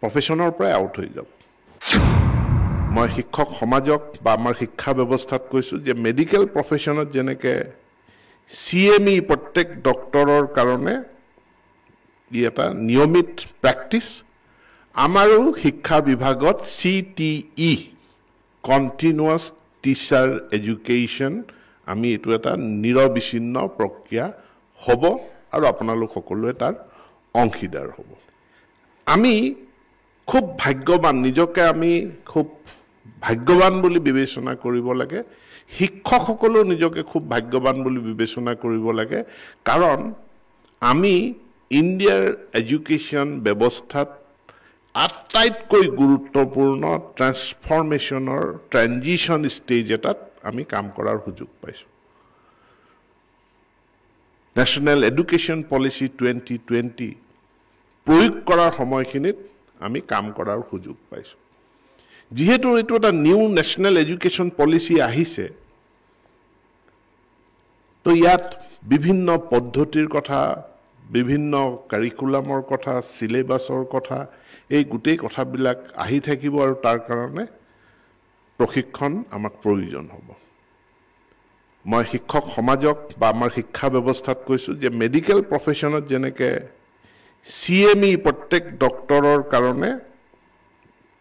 প্ৰফেশ্যনৰ পৰা আউট হৈ যাব মই শিক্ষক সমাজক বা আমাৰ শিক্ষা ব্যৱস্থাত কৈছো যে মেডিকেল প্ৰফেশ্যনত যেনেকে CME প্ৰত্যেক ডক্টৰৰ কাৰণে এটা নিয়মিত প্ৰেক্টিছ আমাৰো শিক্ষা বিভাগত CTE কন্টিনিউয়াস টিচাৰ এডুকেশ্যন আমি এটো এটা নিৰবিচ্ছিন্ন প্ৰক্ৰিয়া হ'ব আৰু আপোনালোক সকলোৱে তাৰ অংশীদাৰ হ'ব আমি খুব ভাগ্যৱান নিজকে আমি খুব ভাগ্যৱান বুলি বিবেচনা কৰিব লাগে শিক্ষকসকলেও নিজকে খুব ভাগ্যৱান বুলি বিবেচনা কৰিব লাগে কাৰণ আমি ইণ্ডিয়াৰ এডুকেশ্যন ব্যৱস্থাত আটাইতকৈ গুৰুত্বপূৰ্ণ ট্ৰান্সফৰমেশ্যনৰ ট্ৰানজিশন ষ্টেজ এটাত আমি কাম কৰাৰ সুযোগ পাইছো ন্যাশনাল এডুকেশ্যন পলিসি 2020 প্ৰয়োগ কৰাৰ সময়খিনিত আমি কাম কৰাৰ সুযোগ পাইছো যেহেতু এটো এটা নিউ ন্যাশনাল এডুকেশ্যন পলিসি আহিছে তো ইয়াত বিভিন্ন পদ্ধতিৰ কথা বিভিন্ন কাৰিকুলামৰ কথা সিলেবাসৰ কথা এই গুটেই কথাবিলাক আহি থাকিব আৰু তাৰ কাৰণে প্ৰশিক্ষণ আমাক প্ৰয়োজন হ'ব মই শিক্ষক সমাজক বা আমাৰ শিক্ষা ব্যৱস্থাত কৈছো যে মেডিকেল প্ৰফেশ্যনত যেনেকে CME প্ৰত্যেক ডক্টৰৰ কাৰণে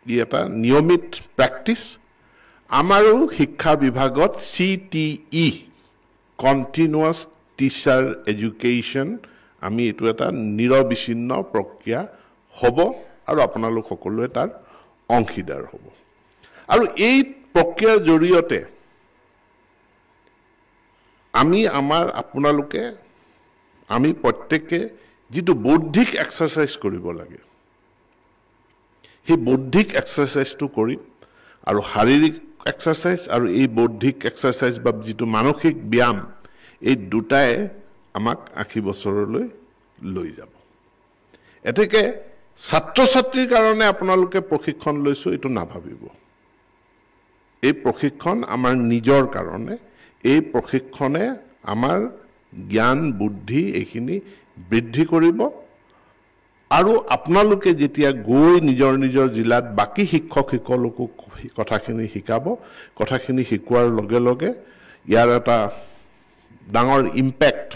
এটা নিয়মিত প্ৰেক্টিছ আমাৰো শিক্ষা বিভাগত CTE কন্টিনিউয়াস টিচাৰ এডুকেশ্যন আমি এটো এটা নিৰবিচ্ছিন্ন প্ৰক্ৰিয়া হ'ব আৰু আপোনালোক সকলোৱে তাৰ অংশীদাৰ হ'ব আৰু এই প্ৰক্ৰিয়াৰ জৰিয়তে আমি আপোনালোকে আমি প্ৰত্যেককে যেটো বৌদ্ধিক এক্সাৰসাইজ কৰিব লাগে সেই বৌদ্ধিক এক্সাৰসাইজটো কৰিম আৰু শাৰীৰিক এক্সাৰসাইজ আৰু এই বৌদ্ধিক এক্সাৰসাইজ বা যেটো মানসিক ব্যায়াম এই দুটাই আমাক 80 বছৰলৈ লৈ যাব এতেকে ছাত্ৰ ছাত্ৰীৰ কাৰণে আপোনালোকে প্ৰশিক্ষণ লৈছো এটো নাভাবিব এই প্ৰশিক্ষণ আমাৰ নিজৰ কাৰণে এই প্ৰশিক্ষণে আমাৰ জ্ঞান বুদ্ধি এখিনি বৃদ্ধি কৰিব আৰু আপোনালোকে যেতিয়া গৈ নিজৰ নিজৰ জিলাত বাকি শিক্ষকসকলকো কথাখিনি শিকাব কথাখিনি শিকোৱাৰ লগে লগে ইয়াৰ এটা ডাঙৰ ইম্প্যাক্ট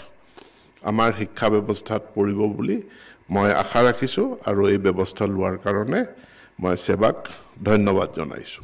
আমাৰ শিক্ষা ব্যৱস্থাত পৰিব বুলি মই আশা ৰাখিছো আৰু এই ব্যৱস্থা লোৱাৰ কাৰণে মই সেৱাক ধন্যবাদ জনাইছো